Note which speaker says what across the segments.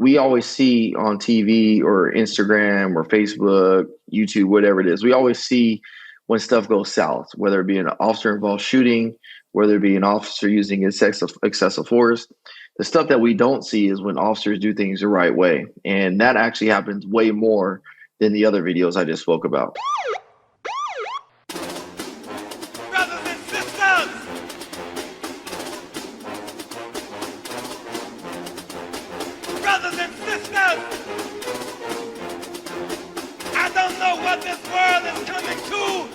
Speaker 1: we always see on TV or Instagram or Facebook, YouTube, whatever it is, we always see when stuff goes south, whether it be an officer involved shooting, whether it be an officer using excessive force. The stuff that we don't see is when officers do things the right way. And that actually happens way more than the other videos I just spoke about.
Speaker 2: Brothers and sisters! Brothers and sisters! I don't know what this world is coming to!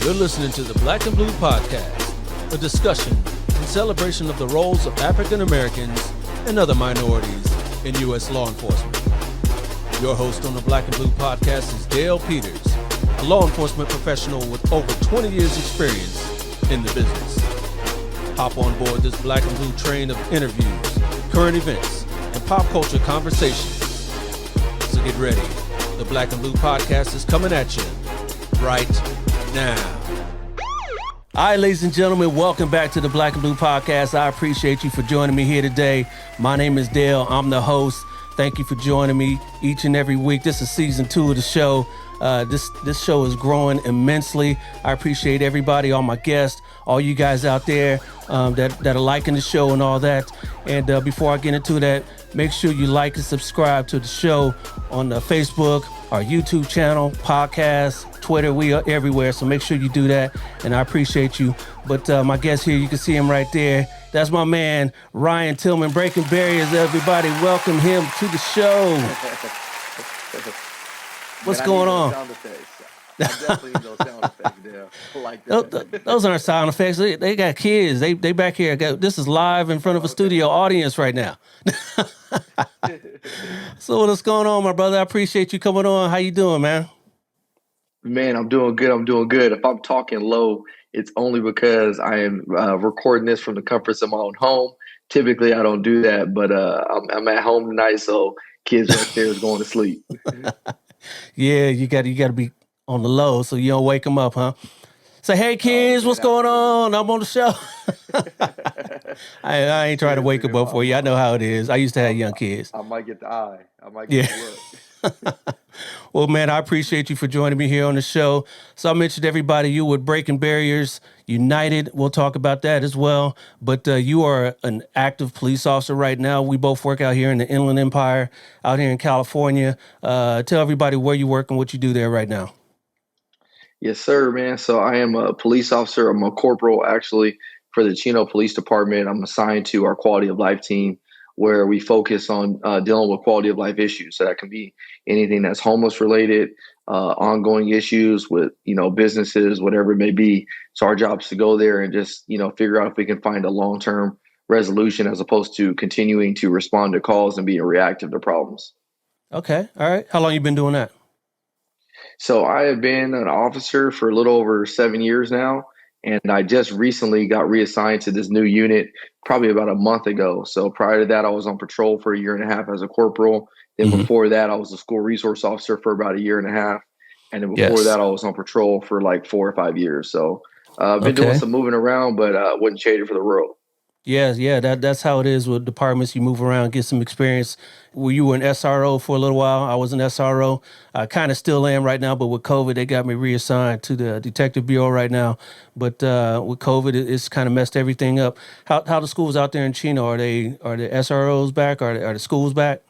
Speaker 3: You're listening to the Black and Blue Podcast, a discussion and celebration of the roles of African Americans and other minorities in U.S. law enforcement. Your host on the Black and Blue Podcast is Dale Peters, a law enforcement professional with over 20 years experience in the business. Hop on board this Black and Blue train of interviews, current events, and pop culture conversations. So get ready. The Black and Blue Podcast is coming at you right now. All right, ladies and gentlemen, welcome back to the Black and Blue Podcast. I appreciate you for joining me here today. My name is Dale. I'm the host. Thank you for joining me each and every week. This is season 2 of the show. This show is growing immensely. I appreciate everybody, all my guests, all you guys out there that are liking the show and all that. And before I get into that, make sure you like and subscribe to the show on Facebook, our YouTube channel, podcast, Twitter. We are everywhere, so make sure you do that. And I appreciate you. But my guest here, you can see him right there. That's my man, Ryan Tillman, breaking barriers. Everybody, welcome him to the show. What's going on?
Speaker 1: Sound effects. I definitely need those sound effects there. I like that.
Speaker 3: Those aren't sound effects. They got kids. They back here. This is live in front of a studio audience right now. So what's going on, my brother? I appreciate you coming on. How you doing, man?
Speaker 1: Man, I'm doing good. If I'm talking low, it's only because I am recording this from the comforts of my own home. Typically, I don't do that, but I'm at home tonight, so kids upstairs going to sleep.
Speaker 3: Yeah, you got to be on the low so you don't wake them up, huh? Say, hey, kids, what's going on? I'm on the show. I ain't trying to wake them up for you. I know how it is. I used to have young kids.
Speaker 1: I might get the eye. I might get the look.
Speaker 3: Well, man, I appreciate you for joining me here on the show. So I mentioned everybody, you with Breaking Barriers United. We'll talk about that as well. But you are an active police officer right now. We both work out here in the Inland Empire, out here in California. Tell everybody where you work and what you do there right now.
Speaker 1: Yes, sir, man. So I am a police officer. I'm a corporal, actually, for the Chino Police Department. I'm assigned to our quality of life team, where we focus on dealing with quality of life issues. So that can be anything that's homeless related, ongoing issues with, businesses, whatever it may be. So our job is to go there and just, figure out if we can find a long-term resolution as opposed to continuing to respond to calls and being reactive to problems.
Speaker 3: Okay. All right. How long you been doing that?
Speaker 1: So I have been an officer for a little over 7 years now. And I just recently got reassigned to this new unit probably about a month ago. So prior to that, I was on patrol for a year and a half as a corporal. Then before that, I was a school resource officer for about a year and a half. And then before that, I was on patrol for like 4 or 5 years. So I've been doing some moving around, but wouldn't trade it for the world.
Speaker 3: Yeah, that's how it is with departments. You move around, get some experience. Well, you were an SRO for a little while. I was an SRO. I kind of still am right now, but with COVID, they got me reassigned to the Detective Bureau right now. But with COVID, it's kind of messed everything up. How the schools out there in Chino, are the SROs back? Are the schools back?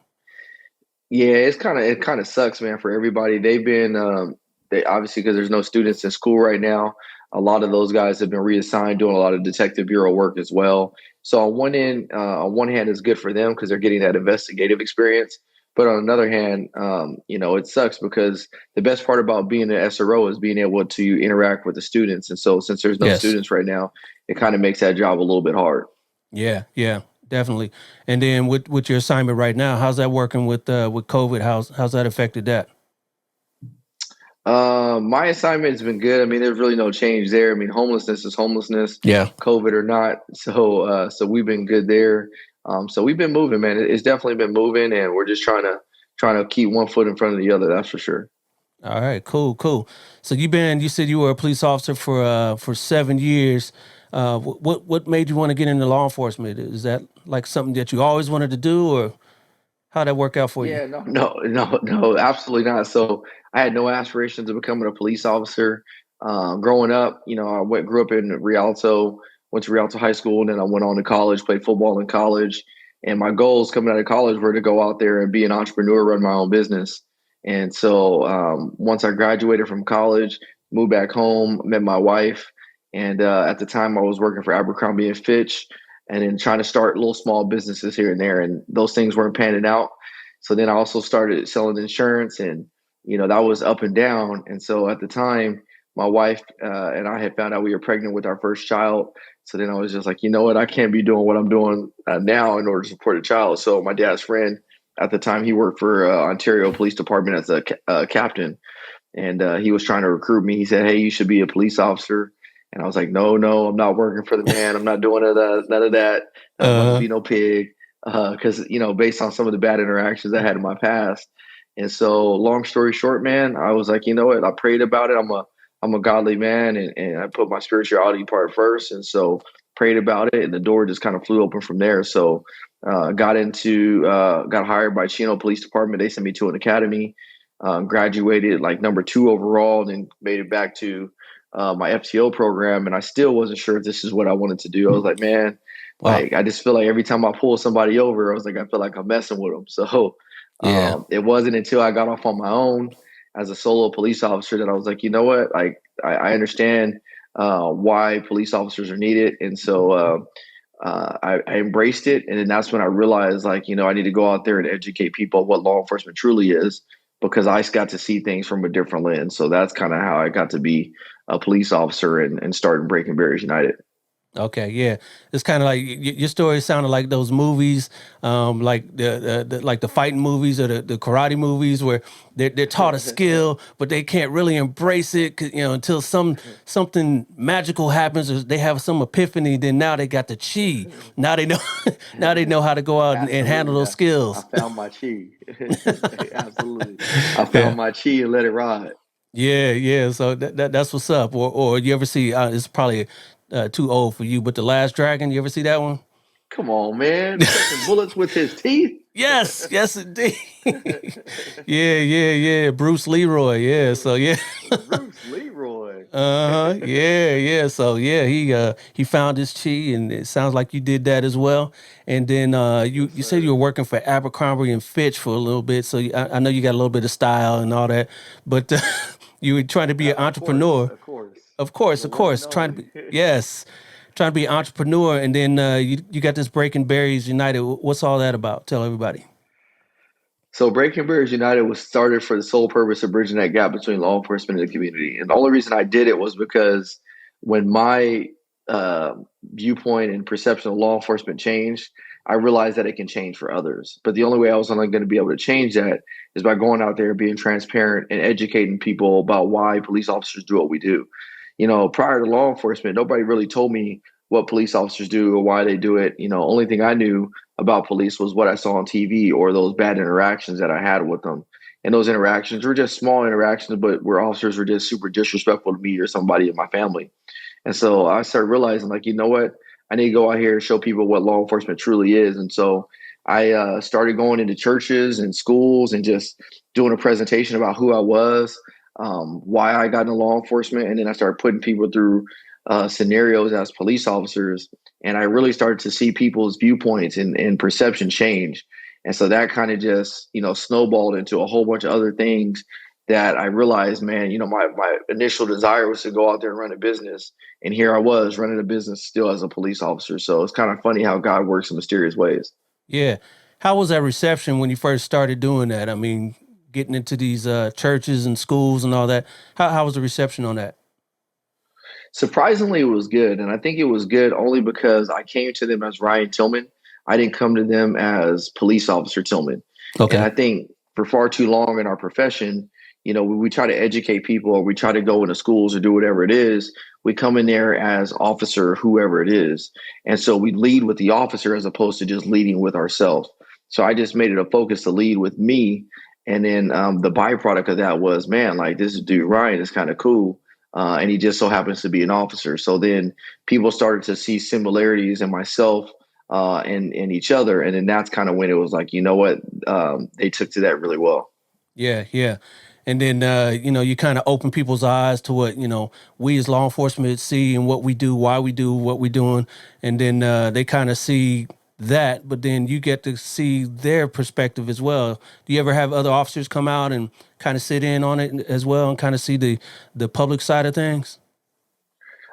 Speaker 1: Yeah, it kind of sucks, man, for everybody. They've been they obviously, because there's no students in school right now. A lot of those guys have been reassigned, doing a lot of Detective Bureau work as well. So on one hand, it's good for them because they're getting that investigative experience. But on another hand, it sucks because the best part about being an SRO is being able to interact with the students. And so since there's no students right now, it kind of makes that job a little bit hard.
Speaker 3: Yeah, definitely. And then with your assignment right now, how's that working with COVID? How's that affected that?
Speaker 1: My assignment has been good. I mean, there's really no change there. I mean, homelessness is homelessness, COVID or not. So we've been good there. So we've been moving, man. It's definitely been moving, and we're just trying to keep one foot in front of the other. That's for sure.
Speaker 3: All right, cool. So you said you were a police officer for 7 years. What made you want to get into law enforcement? Is that like something that you always wanted to do, or how'd that work out for you?
Speaker 1: Yeah, no, absolutely not. So I had no aspirations of becoming a police officer. Growing up, grew up in Rialto, went to Rialto High School, and then I went on to college, played football in college. And my goals coming out of college were to go out there and be an entrepreneur, run my own business. And so once I graduated from college, moved back home, met my wife, and at the time I was working for Abercrombie and Fitch, and then trying to start little small businesses here and there, and those things weren't panning out. So then I also started selling insurance, and that was up and down. And so at the time, my wife and I had found out we were pregnant with our first child. So then I was just like, you know what, I can't be doing what I'm doing now in order to support a child. So my dad's friend at the time, he worked for Ontario Police Department as a captain, and he was trying to recruit me. He said, "Hey, you should be a police officer." And I was like, no, I'm not working for the man. I'm not doing none of that. I'm about to
Speaker 3: Uh,
Speaker 1: be no pig. Because based on some of the bad interactions I had in my past. And so, long story short, man, I was like, you know what? I prayed about it. I'm a godly man, and I put my spirituality part first. And so, prayed about it, and the door just kind of flew open from there. So, got hired by Chino Police Department. They sent me to an academy. Graduated like number 2 overall, and then made it back to my FTO program, and I still wasn't sure if this is what I wanted to do. I was like, man,
Speaker 3: wow.
Speaker 1: like I just feel like every time I pull somebody over, I was like, I feel like I'm messing with them. So
Speaker 3: Yeah.
Speaker 1: it wasn't until I got off on my own as a solo police officer that I was like, you know what, like I understand why police officers are needed, and so I embraced it, and then that's when I realized, like, I need to go out there and educate people what law enforcement truly is, because I got to see things from a different lens. So that's kind of how I got to be a police officer and start Breaking Barriers United.
Speaker 3: Okay, yeah, it's kind of like your story sounded like those movies, like like the fighting movies or the karate movies, where they're taught a skill, but they can't really embrace it, 'cause, until something magical happens or they have some epiphany. Then now they got the chi. Now they know, now they know how to go out and handle
Speaker 1: Absolutely.
Speaker 3: those
Speaker 1: I
Speaker 3: skills.
Speaker 1: found my chi. Absolutely. I
Speaker 3: Yeah.
Speaker 1: found my chi and let it ride.
Speaker 3: Yeah. So that's what's up. Or you ever see? It's probably too old for you, but The Last Dragon. You ever see that one?
Speaker 1: Come on, man. Catching bullets with his teeth.
Speaker 3: Yes, indeed. Yeah. Bruce Leroy. Yeah. So yeah.
Speaker 1: Bruce Leroy.
Speaker 3: Yeah. So yeah, he found his chi, and it sounds like you did that as well. And then
Speaker 1: Yes,
Speaker 3: you said you
Speaker 1: sir.
Speaker 3: were working for Abercrombie and Fitch for a little bit. So I know you got a little bit of style and all that, but you were trying to be an
Speaker 1: Of course.
Speaker 3: entrepreneur.
Speaker 1: Of course.
Speaker 3: Of
Speaker 1: The one and
Speaker 3: course, trying to
Speaker 1: only.
Speaker 3: be yes, trying to be an entrepreneur, and then you got this Breaking Berries United. What's all that about? Tell everybody.
Speaker 1: So Breaking Barriers United was started for the sole purpose of bridging that gap between law enforcement and the community. And the only reason I did it was because when my uh, viewpoint and perception of law enforcement changed, I realized that it can change for others. But the only way I was only going to be able to change that is by going out there and being transparent and educating people about why police officers do what we do. Prior to law enforcement, nobody really told me what police officers do or why they do it. Only thing I knew about police was what I saw on TV or those bad interactions that I had with them. And those interactions were just small interactions, but where officers were just super disrespectful to me or somebody in my family. And so I started realizing, like, you know what? I need to go out here and show people what law enforcement truly is. And so I started going into churches and schools and just doing a presentation about who I was, why I got into law enforcement. And then I started putting people through scenarios as police officers. And I really started to see people's viewpoints and perception change. And so that kind of just, snowballed into a whole bunch of other things that I realized, man, my initial desire was to go out there and run a business. And here I was running a business still as a police officer. So it's kind of funny how God works in mysterious ways.
Speaker 3: Yeah. How was that reception when you first started doing that? I mean, getting into these churches and schools and all that. How was the reception on that?
Speaker 1: Surprisingly, it was good. And I think it was good only because I came to them as Ryan Tillman. I didn't come to them as police officer Tillman. And
Speaker 3: Okay.
Speaker 1: I think for far too long in our profession, we try to educate people or we try to go into schools or do whatever it is. We come in there as officer, whoever it is. And so we lead with the officer as opposed to just leading with ourselves. So I just made it a focus to lead with me And then the byproduct of that was, man, like this dude Ryan is kind of cool. And he just so happens to be an officer. So then people started to see similarities in myself and each other. And then that's kind of when it was like, you know what? They took to that really well.
Speaker 3: Yeah, yeah. And then, you kind of open people's eyes to what, we as law enforcement see and what we do, why we do what we're doing. And then they kind of see that, but then you get to see their perspective as well. Do you ever have other officers come out and kind of sit in on it as well and kind of see the public side of things?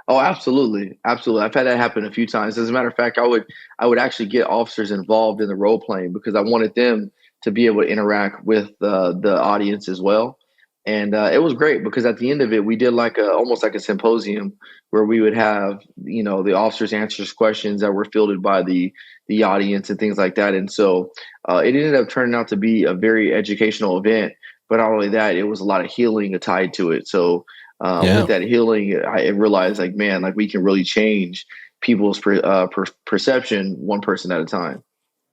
Speaker 1: Oh, absolutely, absolutely. I've had that happen a few times. As a matter of fact, I would actually get officers involved in the role playing because I wanted them to be able to interact with the audience as well. And it was great because at the end of it, we did like almost like a symposium where we would have the officers answer questions that were fielded by the audience and things like that. And so it ended up turning out to be a very educational event. But not only that, it was a lot of healing tied to it. So with
Speaker 3: Yeah.
Speaker 1: that healing, I realized like, man, like we can really change people's perception one person at a time.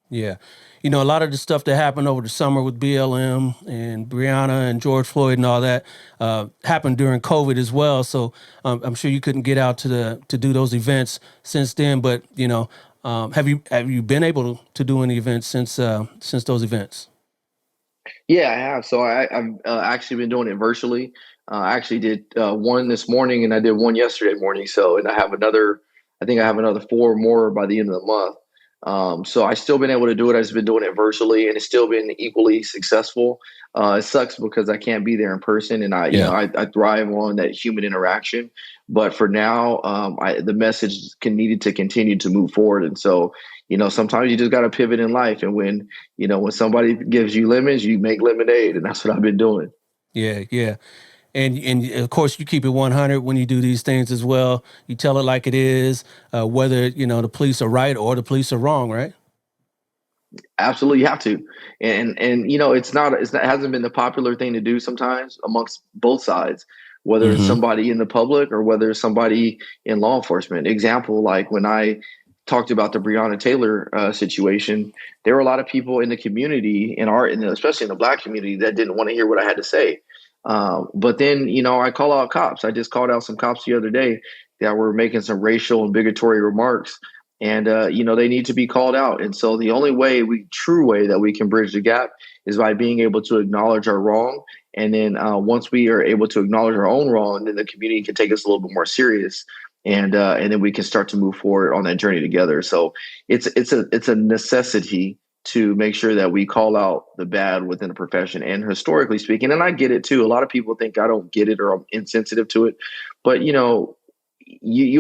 Speaker 3: Yeah. A lot of the stuff that happened over the summer with BLM and Breonna and George Floyd and all that happened during COVID as well. So I'm sure you couldn't get out to do those events since then. But have you been able to do any events since those events?
Speaker 1: Yeah, I have. So I've actually been doing it virtually. I actually did one this morning, and I did one yesterday morning. So, and I have another. I think I have another four more by the end of the month. So I still been able to do it. I've just been doing it virtually, and it's still been equally successful. It sucks because I can't be there in person, and
Speaker 3: Yeah.
Speaker 1: I thrive on that human interaction. But for now, the message needed to continue to move forward, and so sometimes you just got to pivot in life, and when somebody gives you lemons, you make lemonade, and that's what I've been doing.
Speaker 3: Yeah. Yeah. And of course you keep it 100 when you do these things as well. You tell it like it is, whether the police are right or the police are wrong, right?
Speaker 1: Absolutely, you have to, and it hasn't been the popular thing to do sometimes amongst both sides, whether it's
Speaker 3: Mm-hmm.
Speaker 1: somebody in the public or whether it's somebody in law enforcement. Example, like when I talked about the Breonna Taylor situation, there were a lot of people in the community especially in the Black community that didn't want to hear what I had to say. But then I call out cops. I just called out some cops the other day that were making some racial and bigotry remarks, and they need to be called out. And so the only true way that we can bridge the gap is by being able to acknowledge our wrong. And then once we are able to acknowledge our own wrong, then the community can take us a little bit more serious, and then we can start to move forward on that journey together. So it's a necessity to make sure that we call out the bad within the profession. And historically speaking, and I get it too. A lot of people think I don't get it or I'm insensitive to it, but you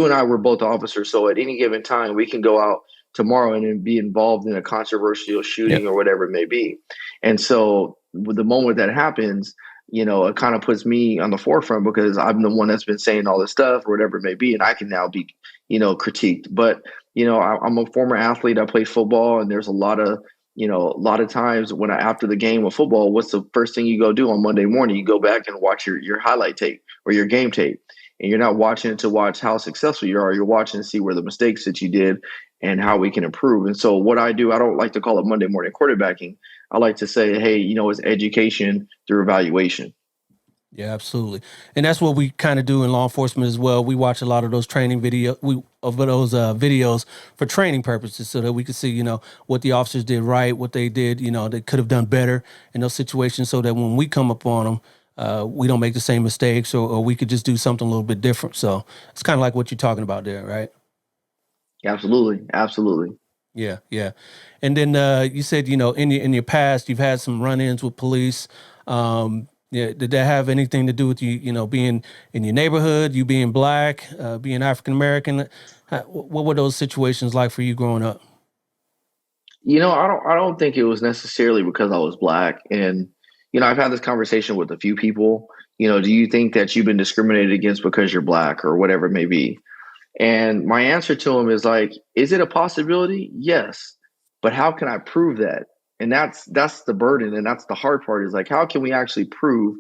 Speaker 1: and I were both officers, so at any given time we can go out tomorrow and then be involved in a controversial shooting or whatever it may be. And so with the moment that happens, it kind of puts me on the forefront because I'm the one that's been saying all this stuff or whatever it may be, and I can now be, critiqued. But I'm a former athlete. I played football, and there's a lot of times when after the game of football, what's the first thing you go do on Monday morning? You go back and watch your highlight tape or your game tape. And you're not watching it to watch how successful you are. You're watching to see where the mistakes that you did and how we can improve. And so what I do, I don't like to call it Monday morning quarterbacking. I like to say, hey, it's education through evaluation.
Speaker 3: Yeah, absolutely. And that's what we kind of do in law enforcement as well. We watch a lot of those videos for training purposes so that we can see, what the officers did right, what they did, they could have done better in those situations so that when we come up on them, we don't make the same mistakes or we could just do something a little bit different. So it's kind of like what you're talking about there, right?
Speaker 1: Absolutely. Absolutely.
Speaker 3: Yeah, yeah. And then you said, in your past, you've had some run-ins with police. Yeah, did that have anything to do with you, being in your neighborhood, you being Black, being African American? What were those situations like for you growing up?
Speaker 1: I don't think it was necessarily because I was Black. And, I've had this conversation with a few people. Do you think that you've been discriminated against because you're Black or whatever it may be? And my answer to him is like, is it a possibility? Yes. But how can I prove that? And that's the burden. And that's the hard part is like, how can we actually prove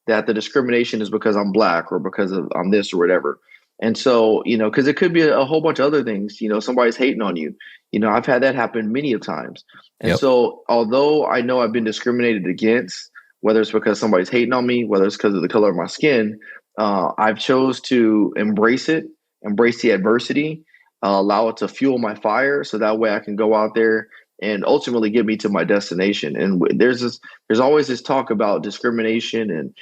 Speaker 1: that the discrimination is because I'm Black or because I'm this or whatever? And so, because it could be a whole bunch of other things, somebody's hating on you. I've had that happen many of times. And
Speaker 3: Yep.
Speaker 1: so, although I know I've been discriminated against, whether it's because somebody's hating on me, whether it's because of the color of my skin. I've chose to embrace it, embrace the adversity, allow it to fuel my fire, so that way I can go out there and ultimately get me to my destination. And there's always this talk about discrimination and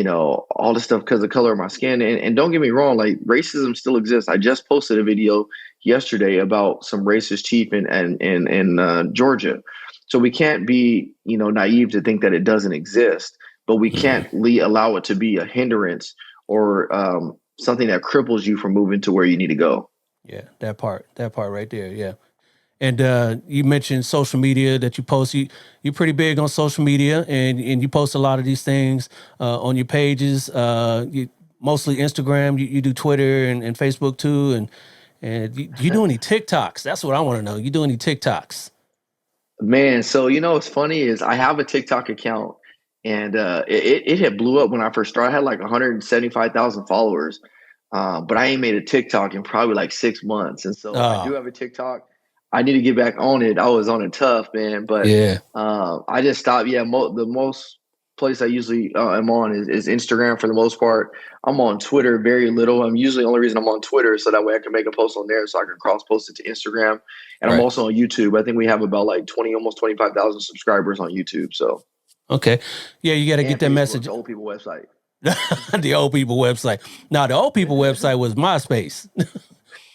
Speaker 1: all this stuff because of the color of my skin. And don't get me wrong, like racism still exists. I just posted a video yesterday about some racist chief in Georgia. So we can't be naive to think that it doesn't exist, but we can't allow it to be a hindrance or something that cripples you from moving to where you need to go.
Speaker 3: Yeah, that part right there. Yeah. And you mentioned social media that you post. You're pretty big on social media, and you post a lot of these things on your pages. You mostly Instagram. You do Twitter and Facebook too. And you do any TikToks? That's what I want to know. You do any TikToks?
Speaker 1: Man, so what's funny is I have a TikTok account, and it had blew up when I first started. I had like 175,000 followers, but I ain't made a TikTok in probably like 6 months, and so I do have a TikTok. I need to get back on it. I was on it tough, man, but I just stopped. Yeah, the most place I usually am on is Instagram for the most part. I'm on Twitter very little. I'm usually the only reason I'm on Twitter so that way I can make a post on there so I can cross post it to Instagram. And I'm also on YouTube. I think we have about like almost 25,000 subscribers on YouTube. So
Speaker 3: okay, yeah, you got to get that message.
Speaker 1: The old people website.
Speaker 3: The old people website. Now the old people website was MySpace.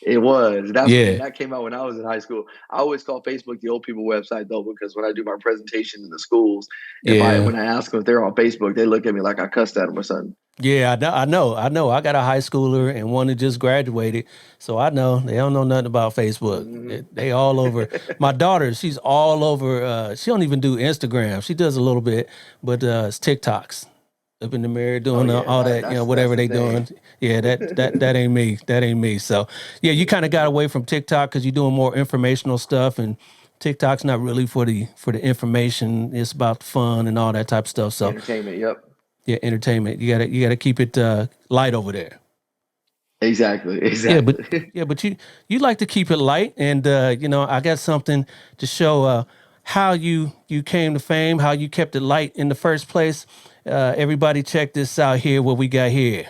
Speaker 1: It was. That came out when I was in high school. I always call Facebook the old people website though, because when I do my presentation in the schools, when I ask them if they're on Facebook, they look at me like I cussed at them or something.
Speaker 3: Yeah, I know. I got a high schooler and one that just graduated, so I know they don't know nothing about Facebook.
Speaker 1: Mm-hmm.
Speaker 3: They all over. My daughter, she's all over. She don't even do Instagram. She does a little bit, but it's TikToks. Up in the mirror doing all that, whatever they doing. Yeah, that ain't me. That ain't me. So yeah, you kind of got away from TikTok because you're doing more informational stuff, and TikTok's not really for the information. It's about the fun and all that type of stuff. So
Speaker 1: entertainment. Yep.
Speaker 3: Yeah, entertainment. You gotta keep it light over there.
Speaker 1: Exactly.
Speaker 3: But you like to keep it light, and I got something to show how you came to fame, how you kept it light in the first place. Everybody check this out here, what we got here.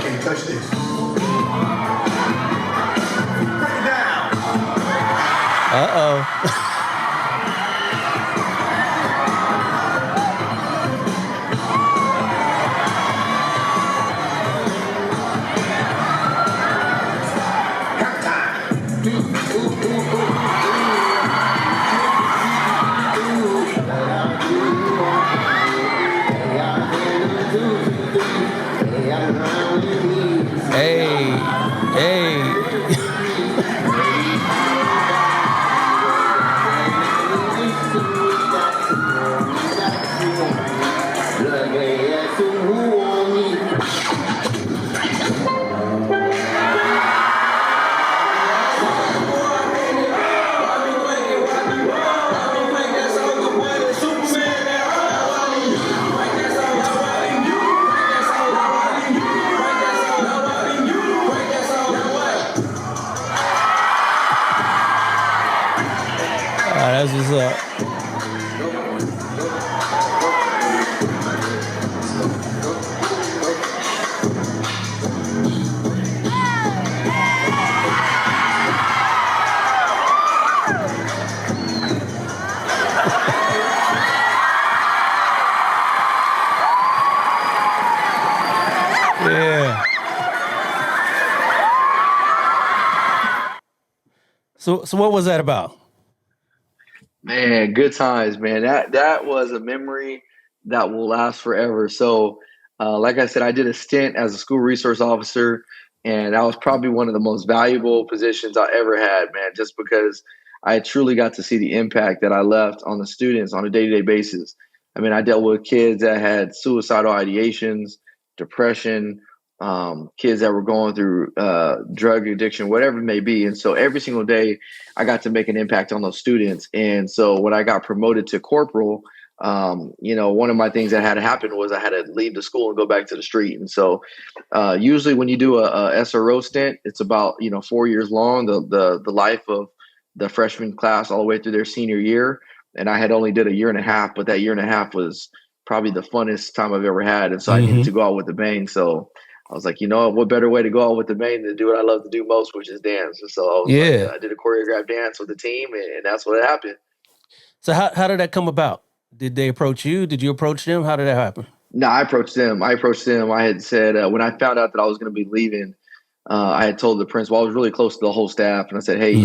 Speaker 4: Can't touch this.
Speaker 3: Uh-oh. Hey. That's what's up. Yeah. So what was that about?
Speaker 1: Man, good times, man. That was a memory that will last forever. So, like I said, I did a stint as a school resource officer, and that was probably one of the most valuable positions I ever had, man, just because I truly got to see the impact that I left on the students on a day-to-day basis. I mean, I dealt with kids that had suicidal ideations, depression, kids that were going through drug addiction, whatever it may be. And so every single day I got to make an impact on those students. And so when I got promoted to corporal, One of my things that had to happen was I had to leave the school and go back to the street. And so usually when you do a SRO stint, it's about 4 years long, the life of the freshman class all the way through their senior year. And I had only did a year and a half, but that year and a half was probably the funnest time I've ever had. And so I needed to go out with a bang. So I was like, what better way to go out with the bang than do what I love to do most, which is dance. And so I was like, I did a choreographed dance with the team, and that's what happened.
Speaker 3: So how did that come about? Did they approach you? Did you approach them? How did that happen?
Speaker 1: No, I approached them. I had said when I found out that I was going to be leaving, I had told the principal. I was really close to the whole staff, and I said, "Hey,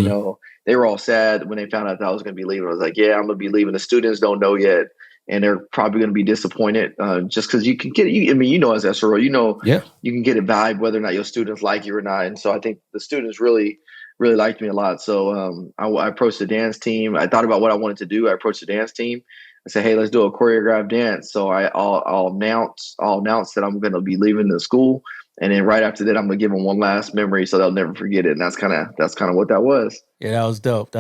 Speaker 1: they were all sad when they found out that I was going to be leaving." I was like, "Yeah, I'm going to be leaving. The students don't know yet, and they're probably going to be disappointed just because you can get it. As SRO, you can get a vibe whether or not your students like you or not. And so I think the students really, really liked me a lot. So I approached the dance team. I thought about what I wanted to do. I approached the dance team. I said, "Hey, let's do a choreographed dance." So I'll announce that I'm going to be leaving the school, and then right after that, I'm going to give them one last memory so they'll never forget it. And that's kind of what that was.
Speaker 3: Yeah, that was dope.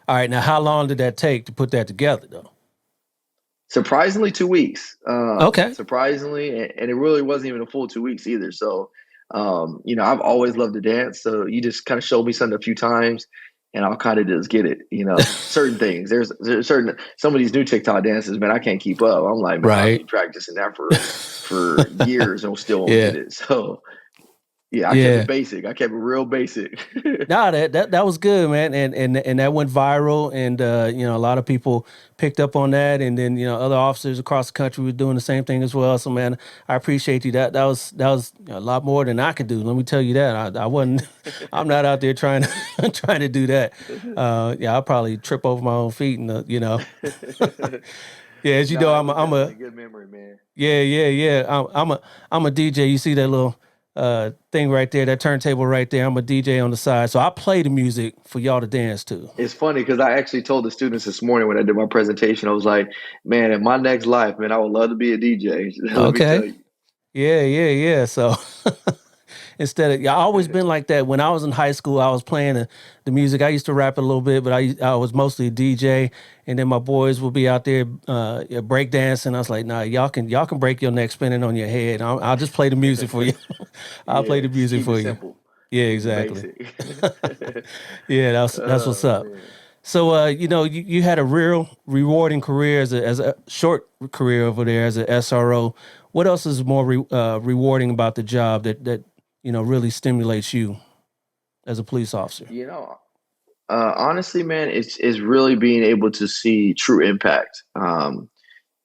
Speaker 3: All right, now how long did that take to put that together, though?
Speaker 1: Surprisingly, 2 weeks.
Speaker 3: Okay.
Speaker 1: Surprisingly, and it really wasn't even a full 2 weeks either. So, I've always loved to dance. So you just kind of showed me something a few times, and I'll kind of just get it. Certain things. There's certain some of these new TikTok dances, man, I can't keep up. I'm like, man, I've been practicing that for years and still won't get it. So. Yeah, I kept it basic. I kept it real basic.
Speaker 3: Nah, that was good, man, and that went viral, and a lot of people picked up on that, and then other officers across the country were doing the same thing as well. So, man, I appreciate you. That was a lot more than I could do. Let me tell you that. I wasn't. I'm not out there trying to do that. I'll probably trip over my own feet, and Yeah, as you know, I'm a
Speaker 1: good memory, man.
Speaker 3: Yeah. I'm a DJ. You see that little thing right there, that turntable right there. I'm a DJ on the side, so I play the music for y'all to dance to.
Speaker 1: It's funny because I actually told the students this morning when I did my presentation, I was like, "Man, in my next life, man, I would love to be a DJ." Let me tell you.
Speaker 3: Yeah. So I always been like that. When I was in high school, I was playing the music. I used to rap a little bit, but I was mostly a DJ. And then my boys would be out there break dancing. I was like, "Nah, y'all can break your neck spinning on your head. I'll just play the music for you. I'll play the music for you."
Speaker 1: Simple.
Speaker 3: Yeah, exactly. Yeah, that's what's up. Man. So, you had a real rewarding career as a short career over there as an SRO. What else is more rewarding about the job that really stimulates you as a police officer?
Speaker 1: Honestly, man, it's really being able to see true impact.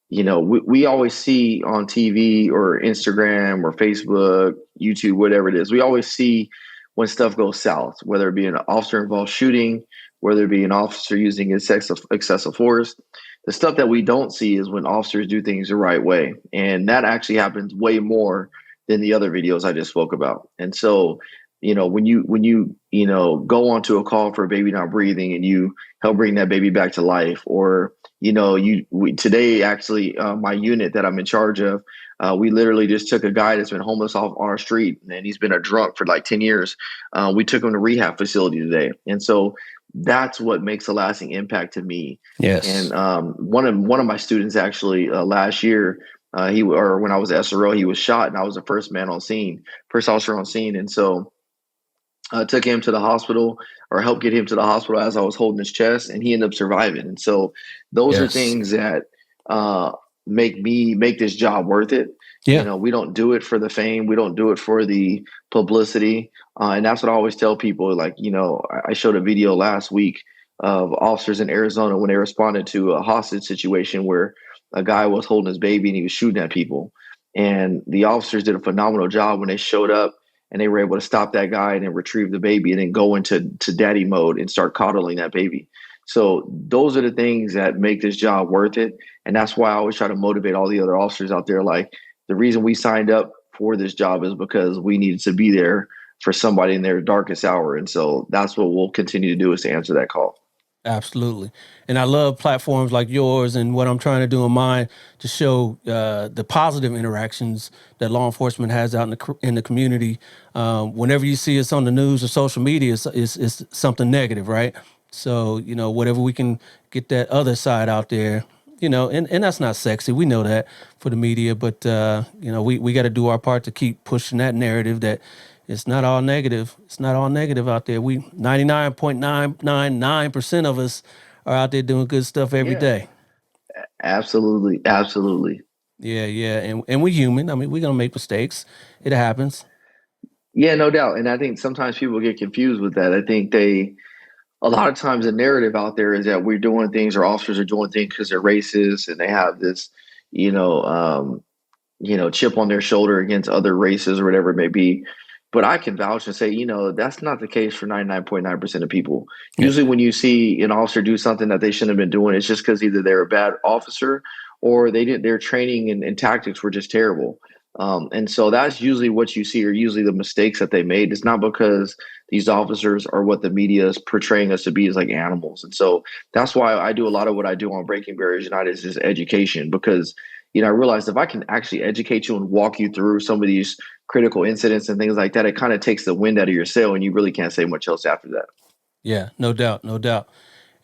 Speaker 1: We always see on TV or Instagram or Facebook, YouTube, whatever it is, we always see when stuff goes south, whether it be an officer involved shooting, whether it be an officer using excessive force. The stuff that we don't see is when officers do things the right way. And that actually happens way more than the other videos I just spoke about. And so, when you go onto a call for a baby not breathing and you help bring that baby back to life, or, today, actually, my unit that I'm in charge of, we literally just took a guy that's been homeless off on our street, and he's been a drunk for like 10 years. We took him to rehab facility today. And so that's what makes a lasting impact to me.
Speaker 3: Yes.
Speaker 1: And one of my students actually last year, when I was SRO, he was shot, and I was the first officer on scene. And so I took him to the hospital, or helped get him to the hospital as I was holding his chest, and he ended up surviving. And so those are things that make this job worth it.
Speaker 3: Yeah.
Speaker 1: We don't do it for the fame. We don't do it for the publicity. And that's what I always tell people. Like, I showed a video last week of officers in Arizona when they responded to a hostage situation where a guy was holding his baby and he was shooting at people. And the officers did a phenomenal job when they showed up, and they were able to stop that guy and then retrieve the baby and then go into daddy mode and start coddling that baby. So those are the things that make this job worth it. And that's why I always try to motivate all the other officers out there. Like, the reason we signed up for this job is because we needed to be there for somebody in their darkest hour. And so that's what we'll continue to do, is to answer that call.
Speaker 3: Absolutely. And I love platforms like yours, and what I'm trying to do in mine to show the positive interactions that law enforcement has out in the community. Whenever you see us on the news or social media, it's something negative, right? So, whatever we can get that other side out there, and that's not sexy. We know that for the media, but we got to do our part to keep pushing that narrative that it's not all negative. It's not all negative out there. We 99.999% of us are out there doing good stuff every
Speaker 1: Yeah,
Speaker 3: day.
Speaker 1: absolutely, absolutely.
Speaker 3: Yeah, yeah, and we're human. I mean, we're gonna make mistakes. It happens.
Speaker 1: Yeah, no doubt. And I think sometimes people get confused with that. I think a lot of times the narrative out there is that we're doing things or officers are doing things because they're racist and they have this, you know, um, chip on their shoulder against other races or whatever it may be. But I can vouch and say, that's not the case for 99.9% of people.
Speaker 3: Yeah,
Speaker 1: Usually when you see an officer do something that they shouldn't have been doing, it's just because either they're a bad officer or their training and tactics were just terrible. And so that's usually what you see, or usually the mistakes that they made. It's not because these officers are what the media is portraying us to be as like animals. And so that's why I do a lot of what I do on Breaking Barriers United is just education, because I realized if I can actually educate you and walk you through some of these critical incidents and things like that, it kind of takes the wind out of your sail, and you really can't say much else after that.
Speaker 3: yeah, no doubt, no doubt.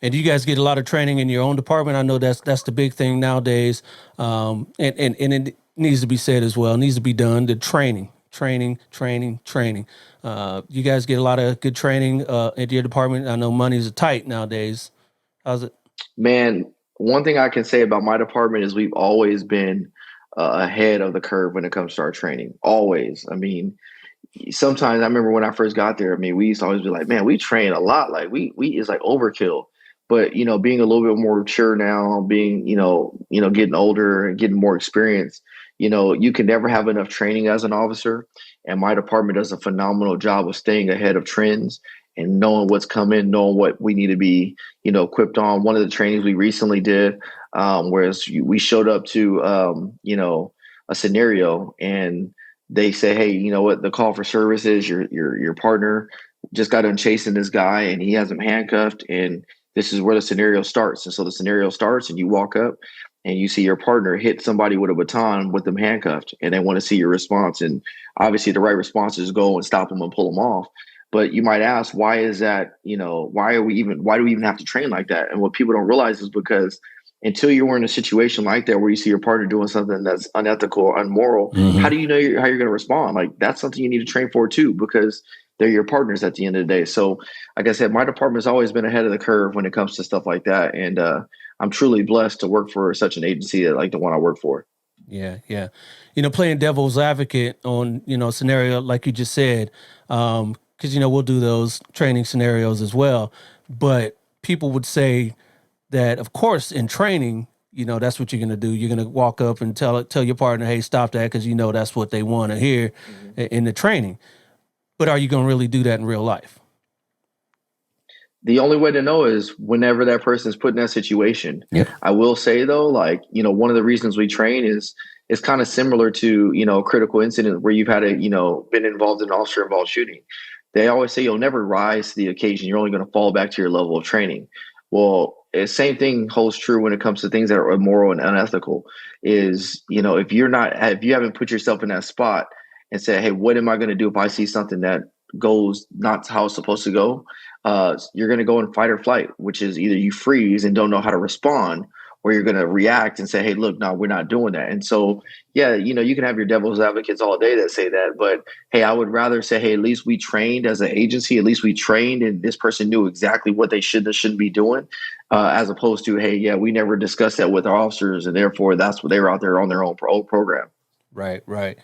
Speaker 3: And you guys get a lot of training in your own department. I know that's the big thing nowadays. And it needs to be said as well. It needs to be done. The training. You guys get a lot of good training at your department. I know money's tight nowadays. How's it?
Speaker 1: Man, one thing I can say about my department is we've always been ahead of the curve when it comes to our training. Always. I mean, sometimes I remember when I first got there, I mean, we used to always be like, man, we train a lot. Like we it's like overkill. But, being a little bit more mature now, being, getting older and getting more experience, you can never have enough training as an officer. And my department does a phenomenal job of staying ahead of trends and knowing what's coming, knowing what we need to be, equipped on. One of the trainings we recently did, whereas we showed up to, a scenario, and they say, hey, you know what, the call for service is your partner just got done chasing this guy and he has him handcuffed, and this is where the scenario starts. And so the scenario starts and you walk up and you see your partner hit somebody with a baton with them handcuffed, and they want to see your response. And obviously the right response is go and stop them and pull them off. But you might ask, why is that? Why do we even have to train like that? And what people don't realize is because until you're in a situation like that where you see your partner doing something that's unethical or unmoral, how do you know how you're going to respond? Like, that's something you need to train for too, because they're your partners at the end of the day. So, like I said, my department has always been ahead of the curve when it comes to stuff like that. And I'm truly blessed to work for such an agency like the one I work for.
Speaker 3: Yeah, yeah. Playing devil's advocate on, a scenario like you just said, because, we'll do those training scenarios as well. But people would say that, of course, in training, that's what you're going to do. You're going to walk up and tell your partner, hey, stop that, because that's what they want to hear in the training. But are you going to really do that in real life?
Speaker 1: The only way to know is whenever that person's put in that situation.
Speaker 3: Yeah.
Speaker 1: I will say though, like, one of the reasons we train is it's kind of similar to, a critical incident where you've had been involved in an officer involved shooting. They always say you'll never rise to the occasion. You're only going to fall back to your level of training. Well, the same thing holds true when it comes to things that are immoral and unethical. Is, if you haven't put yourself in that spot and say, hey, what am I going to do if I see something that goes not how it's supposed to go? You're going to go in fight or flight, which is either you freeze and don't know how to respond, or you're going to react and say, hey, look, no, we're not doing that. And so, yeah, you can have your devil's advocates all day that say that. But, hey, I would rather say, hey, at least we trained as an agency. At least we trained and this person knew exactly what they should and shouldn't be doing, as opposed to, hey, yeah, we never discussed that with our officers, and therefore that's what they were out there on their own program.
Speaker 3: Right, right.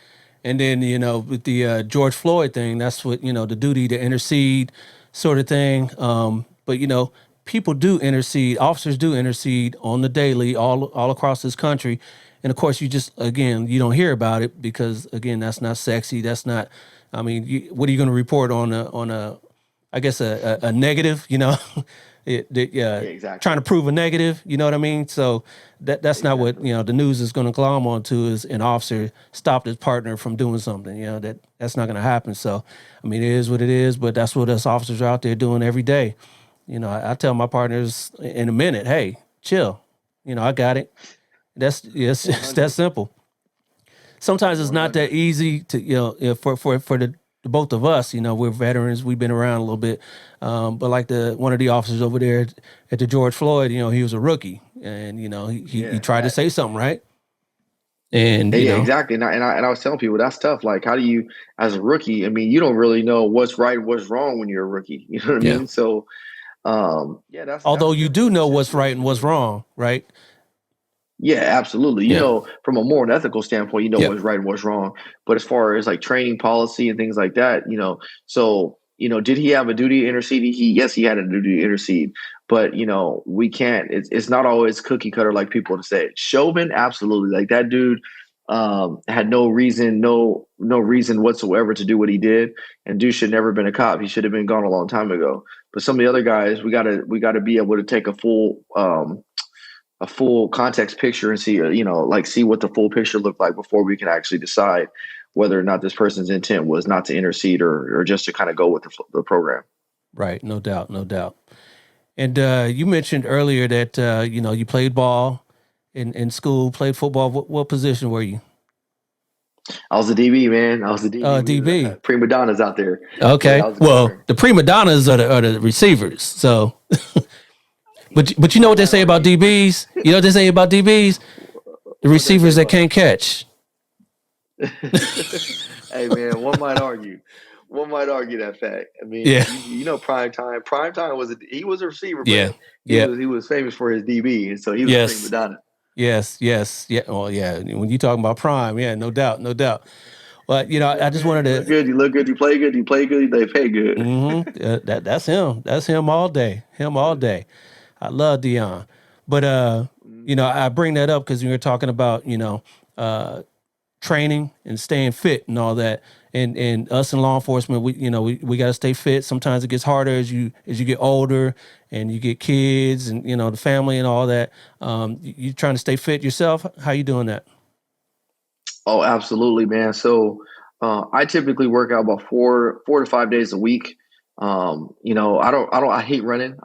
Speaker 3: And then, with the George Floyd thing, that's what, the duty to intercede sort of thing. But, people do intercede, officers do intercede on the daily all across this country. And of course, you don't hear about it because, again, that's not sexy. That's not, I mean, what are you going to report on I guess a negative,
Speaker 1: Exactly.
Speaker 3: trying to prove a negative, you know what I mean? So that's exactly not what, the news is going to glom onto is an officer stopped his partner from doing something, that's not going to happen. So, I mean, it is what it is, but that's what us officers are out there doing every day. I tell my partners in a minute, hey, chill, I got it. It's that simple. Sometimes it's not that easy to, for the both of us, we're veterans. We've been around a little bit. But like one of the officers over there at the George Floyd, he was a rookie. and he tried to say something, right? And
Speaker 1: yeah, exactly. And I was telling people that's tough. Like, how do you, as a rookie? I mean, you don't really know what's right, and what's wrong when you're a rookie. You know what I
Speaker 3: yeah.
Speaker 1: mean? So, yeah, that's
Speaker 3: Although
Speaker 1: a
Speaker 3: you
Speaker 1: different
Speaker 3: do know what's right and
Speaker 1: situation.
Speaker 3: what's wrong, right?
Speaker 1: Yeah, absolutely. You
Speaker 3: Yeah.
Speaker 1: know, from a moral and ethical standpoint, you know
Speaker 3: Yep.
Speaker 1: what's right and what's wrong. But as far as like training policy and things like that, so did he have a duty to intercede? Yes, he had a duty to intercede. But we can't. It's not always cookie cutter like people to say. Chauvin, absolutely. Like that dude had no reason, no reason whatsoever to do what he did. And dude should never have been a cop. He should have been gone a long time ago. But some of the other guys, we gotta be able to take a full context picture and see, like see what the full picture looked like before we can actually decide whether or not this person's intent was not to intercede or just to kind of go with the program.
Speaker 3: Right. No doubt. No doubt. And you mentioned earlier that, you played ball in school, played football. What position were you?
Speaker 1: I was a DB, man. I was a DB. We
Speaker 3: DB.
Speaker 1: prima donnas out there. Yeah,
Speaker 3: Okay.
Speaker 1: I was a
Speaker 3: Well,
Speaker 1: corner.
Speaker 3: the prima donnas are the receivers. So, but you know
Speaker 1: One
Speaker 3: what they
Speaker 1: might
Speaker 3: say about
Speaker 1: argue.
Speaker 3: DBs? You know what they say about DBs? The
Speaker 1: What they say
Speaker 3: receivers that
Speaker 1: about
Speaker 3: can't catch.
Speaker 1: Hey, man, one might argue. One might argue that fact. I mean,
Speaker 3: Yeah.
Speaker 1: prime time. Prime time he was a receiver,
Speaker 3: Yeah.
Speaker 1: but he
Speaker 3: Yeah.
Speaker 1: was famous for his DB, and so he was a prima
Speaker 3: Yes.
Speaker 1: donna.
Speaker 3: Yes. Yes. Yeah. Well, yeah. When you talking about prime, yeah, no doubt. No doubt. But, I
Speaker 1: Look
Speaker 3: just
Speaker 1: good.
Speaker 3: wanted
Speaker 1: You look
Speaker 3: to.
Speaker 1: good. You look good. You play good. You play good. They pay good.
Speaker 3: That's him. That's him all day. Him all day. I love Dion. But I bring that up because we were talking about, training and staying fit and all that. And us in law enforcement, we got to stay fit. Sometimes it gets harder as you get older and you get kids and the family and all that. You trying to stay fit yourself? How you doing that?
Speaker 1: Oh, absolutely, man. So I typically work out about 4 to 5 days a week. I hate running.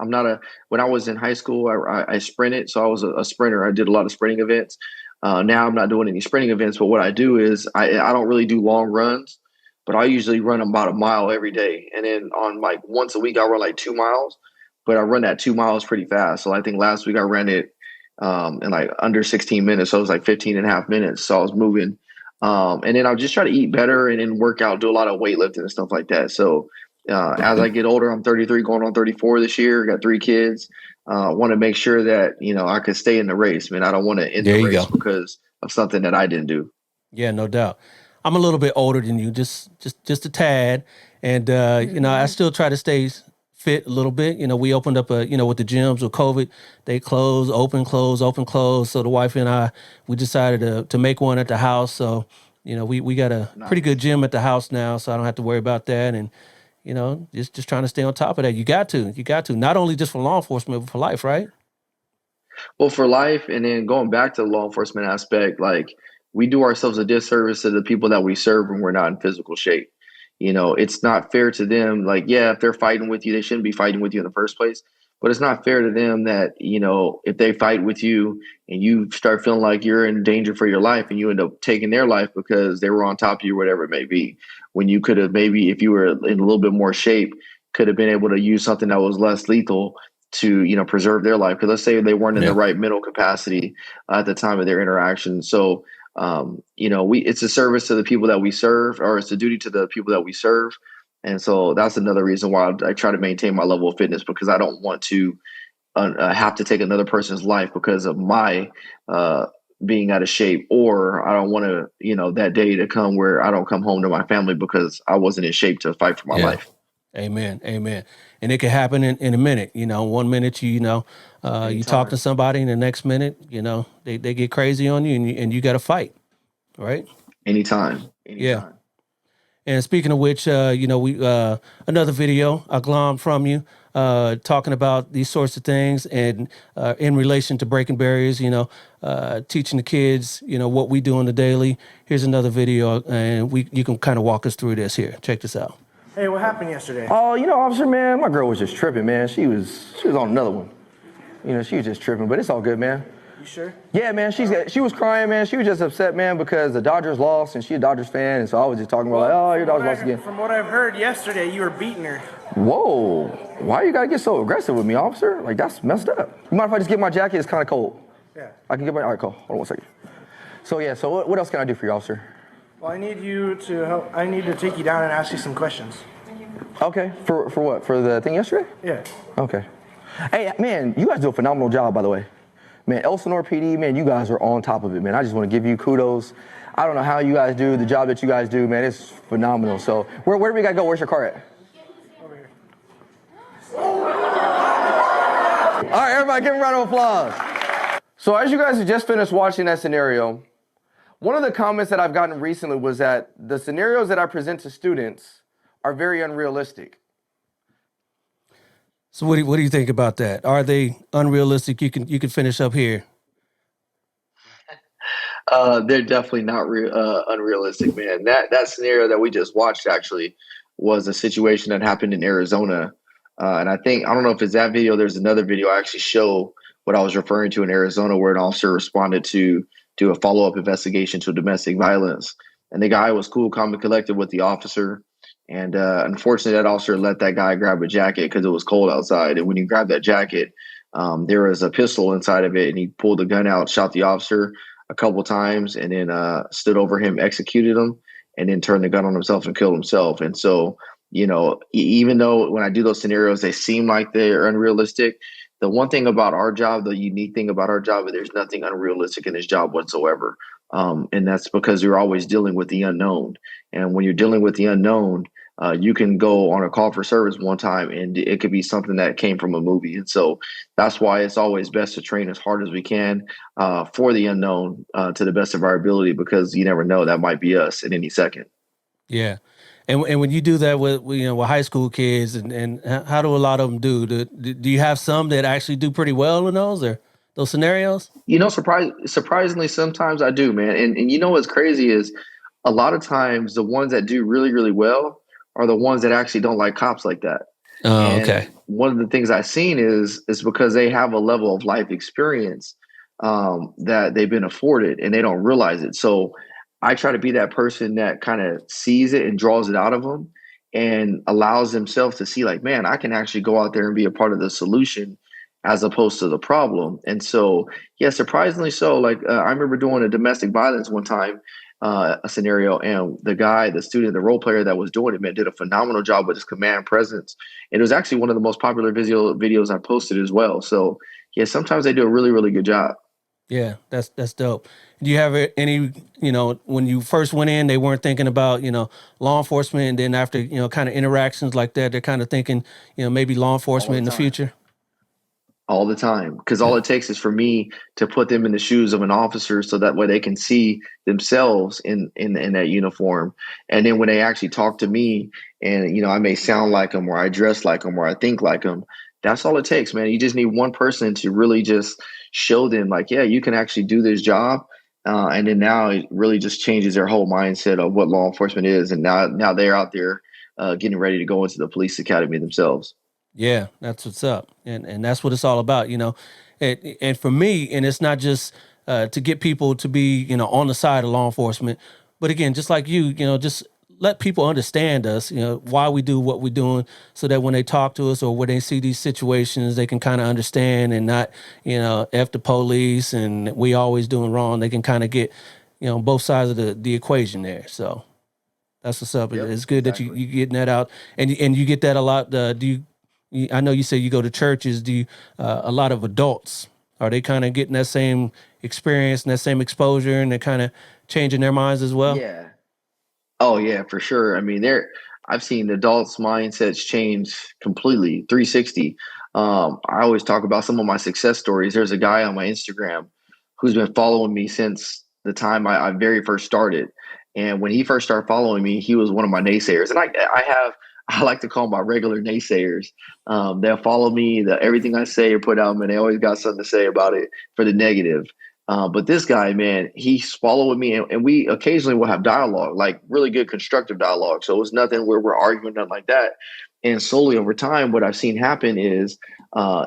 Speaker 1: When I was in high school, I sprinted. So I was a sprinter. I did a lot of sprinting events. Now I'm not doing any sprinting events, but what I do is I don't really do long runs, but I usually run about a mile every day. And then on like once a week, I run like 2 miles, but I run that 2 miles pretty fast. So I think last week I ran it in like under 16 minutes. So it was like 15 and a half minutes. So I was moving. And then I'll just try to eat better and then work out, do a lot of weightlifting and stuff like that. So as I get older, I'm 33, going on 34 this year. Got 3 kids. Want to make sure that I could stay in the race. Man, I don't want to end
Speaker 3: There
Speaker 1: the
Speaker 3: you go.
Speaker 1: race because of something that I didn't do.
Speaker 3: Yeah, no doubt. I'm a little bit older than you, just a tad, and I still try to stay fit a little bit. We opened up with the gyms with COVID, they closed, open, close, open, close. So the wife and I, we decided to make one at the house. So we got a pretty good
Speaker 1: Nice.
Speaker 3: gym at the house now, so I don't have to worry about that. And just trying to stay on top of that. You got to not only just for law enforcement, but for life, right?
Speaker 1: Well, for life, and then going back to the law enforcement aspect, like we do ourselves a disservice to the people that we serve when we're not in physical shape. It's not fair to them. Like, yeah, if they're fighting with you, they shouldn't be fighting with you in the first place. But it's not fair to them that, if they fight with you and you start feeling like you're in danger for your life and you end up taking their life because they were on top of you, whatever it may be, when you could have maybe, if you were in a little bit more shape, could have been able to use something that was less lethal to, preserve their life. Because let's say they weren't in the
Speaker 3: Yeah.
Speaker 1: right mental capacity at the time of their interaction. So, it's a service to the people that we serve, or it's a duty to the people that we serve. And so that's another reason why I try to maintain my level of fitness, because I don't want to have to take another person's life because of my being out of shape, or I don't want to, that day to come where I don't come home to my family because I wasn't in shape to fight for my
Speaker 3: Yeah.
Speaker 1: life.
Speaker 3: Amen. Amen. And it can happen in a minute. 1 minute you talk to
Speaker 1: Anytime.
Speaker 3: somebody, and the next minute, they get crazy on you, and you got to fight, right?
Speaker 1: Anytime.
Speaker 3: Yeah.
Speaker 1: Anytime.
Speaker 3: And speaking of which, we another video I glommed from you, talking about these sorts of things, and in relation to breaking barriers, teaching the kids, what we do on the daily. Here's another video, and you can kind of walk us through this here. Check this out.
Speaker 5: Hey, what happened yesterday?
Speaker 6: Oh, officer, man, my girl was just tripping, man. She was on another one. She was just tripping, but it's all good, man.
Speaker 5: You sure?
Speaker 6: Yeah, man, she was crying, man. She was just upset, man, because the Dodgers lost, and she's a Dodgers fan, and so I was just talking about, oh, your Dodgers lost again.
Speaker 5: From what I've heard yesterday, you were beating her.
Speaker 6: Whoa, why you gotta get so aggressive with me, officer? Like, that's messed up. You mind if I just get my jacket? It's kind of cold.
Speaker 5: Yeah.
Speaker 6: I can get my, all right, cool. Hold on 1 second. So yeah, so what else can I do for you, officer?
Speaker 5: Well, I need you to help. I need to take you down and ask you some questions.
Speaker 6: Okay, for what? For the thing yesterday?
Speaker 5: Yeah.
Speaker 6: Okay. Hey, man, you guys do a phenomenal job, by the way. Man, Elsinore PD, man, you guys are on top of it, man. I just want to give you kudos. I don't know how you guys do the job that you guys do, man. It's phenomenal. So where do we got to go? Where's your car at?
Speaker 5: Over here.
Speaker 6: All right, everybody, give him a round of applause. So as you guys have just finished watching that scenario, one of the comments that I've gotten recently was that the scenarios that I present to students are very unrealistic.
Speaker 3: So what do you think about that? Are they unrealistic? You can finish up here.
Speaker 1: They're definitely not unrealistic, man. That scenario that we just watched actually was a situation that happened in Arizona, and I don't know if it's that video. There's another video I actually show what I was referring to in Arizona, where an officer responded to do a follow up investigation to domestic violence, and the guy was cool, calm, and collected with the officer. And unfortunately, that officer let that guy grab a jacket because it was cold outside. And when he grabbed that jacket, there was a pistol inside of it, and he pulled the gun out, shot the officer a couple times, and then stood over him, executed him, and then turned the gun on himself and killed himself. And so, even though when I do those scenarios, they seem like they're unrealistic, the one thing about our job, the unique thing about our job, is there's nothing unrealistic in this job whatsoever. And that's because you're always dealing with the unknown. And when you're dealing with the unknown, you can go on a call for service one time and it could be something that came from a movie. And so that's why it's always best to train as hard as we can for the unknown to the best of our ability, because you never know, that might be us at any second.
Speaker 3: Yeah. And when you do that with high school kids, and how do a lot of them do? Do you have some that actually do pretty well in those scenarios?
Speaker 1: Surprisingly, sometimes I do, man. And what's crazy is a lot of times the ones that do really, really well are the ones that actually don't like cops like that.
Speaker 3: Oh, okay.
Speaker 1: One of the things I've seen is because they have a level of life experience that they've been afforded and they don't realize it. So I try to be that person that kind of sees it and draws it out of them and allows themselves to see, like, man, I can actually go out there and be a part of the solution as opposed to the problem. And so, yeah, surprisingly so. Like I remember doing a domestic violence one time, a scenario, and the student, the role player that was doing it, man, did a phenomenal job with his command presence. And it was actually one of the most popular videos I posted as well. So yeah, sometimes they do a really, really good job.
Speaker 3: Yeah, that's dope. Do you have any, when you first went in, they weren't thinking about, law enforcement, and then after, kind of interactions like that, they're kind of thinking, maybe law enforcement in the future?
Speaker 1: All the time, because all it takes is for me to put them in the shoes of an officer, so that way they can see themselves in that uniform. And then when they actually talk to me, and I may sound like them, or I dress like them, or I think like them, that's all it takes, man. You just need one person to really just show them, like, yeah, you can actually do this job. And then now it really just changes their whole mindset of what law enforcement is. And now they're out there getting ready to go into the police academy themselves.
Speaker 3: Yeah, that's what's up. And that's what it's all about, And for me, and it's not just to get people to be, on the side of law enforcement, but again, just like you, just let people understand us, why we do what we're doing, so that when they talk to us or when they see these situations, they can kind of understand and not, F the police and we always doing wrong. They can kind of get, both sides of the equation there. So that's what's up.
Speaker 1: Yep,
Speaker 3: it's good
Speaker 1: exactly.
Speaker 3: that you getting that out, and you get that a lot. I know you say you go to churches. Do you, a lot of adults, are they kind of getting that same experience and that same exposure, and they're kind of changing their minds as well?
Speaker 1: Yeah. Oh yeah, for sure. I mean, I've seen adults' mindsets change completely, 360. I always talk about some of my success stories. There's a guy on my Instagram who's been following me since the time I very first started. And when he first started following me, he was one of my naysayers. And I like to call my regular naysayers. They'll follow me, everything I say or put out, and they always got something to say about it for the negative. But this guy, man, he's following me, and we occasionally will have dialogue, like really good constructive dialogue. So it's nothing where we're arguing, nothing like that. And slowly over time, what I've seen happen is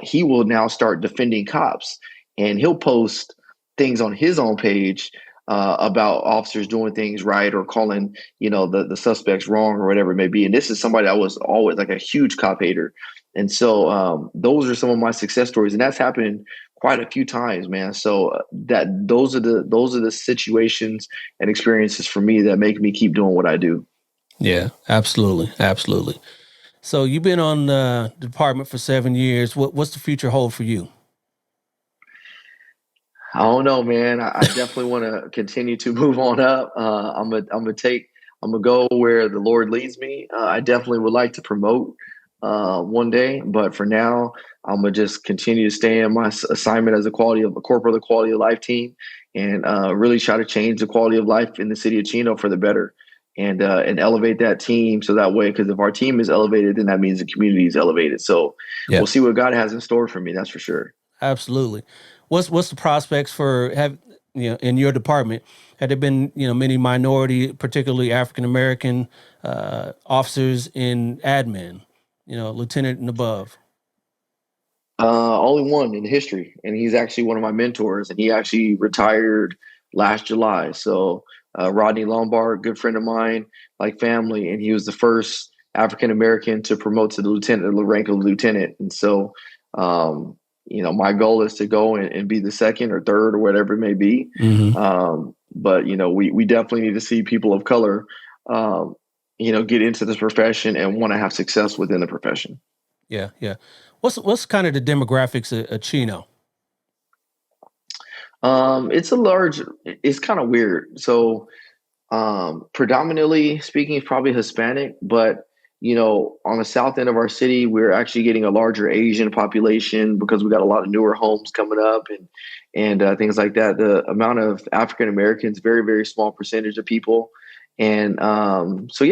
Speaker 1: he will now start defending cops, and he'll post things on his own page about officers doing things right, or calling, the suspects wrong, or whatever it may be. And this is somebody that was always like a huge cop hater. And so those are some of my success stories. And that's happened quite a few times, man. So that those are the situations and experiences for me that make me keep doing what I do.
Speaker 3: Yeah, absolutely, absolutely. So you've been on the department for 7 years. What's the future hold for you?
Speaker 1: I don't know, man. I definitely want to continue to move on up. I'm gonna go where the Lord leads me. I definitely would like to promote one day, but for now, I'm gonna just continue to stay in my assignment as a corporal, of the quality of life team, and really try to change the quality of life in the city of Chino for the better, and elevate that team so that way. Because if our team is elevated, then that means the community is elevated. So
Speaker 3: Yeah,
Speaker 1: we'll see what God has in store for me. That's for sure.
Speaker 3: absolutely. What's the prospects for in your department? Had there been many minority, particularly African American officers in admin, lieutenant and above?
Speaker 1: Only one in history, and he's actually one of my mentors, and he actually retired last July. So Rodney Lombard, good friend of mine, like family, and he was the first African American to promote to the rank of lieutenant. And so, my goal is to go and be the second or third or whatever it may be.
Speaker 3: Mm-hmm.
Speaker 1: But we definitely need to see people of color, get into this profession and want to have success within the profession.
Speaker 3: Yeah, yeah. What's kind of the demographics of Chino?
Speaker 1: It's kind of weird. So, predominantly speaking, it's probably Hispanic, but on the south end of our city, we're actually getting a larger Asian population because we got a lot of newer homes coming up and things like that. The amount of African Americans, very, very small percentage of people. And so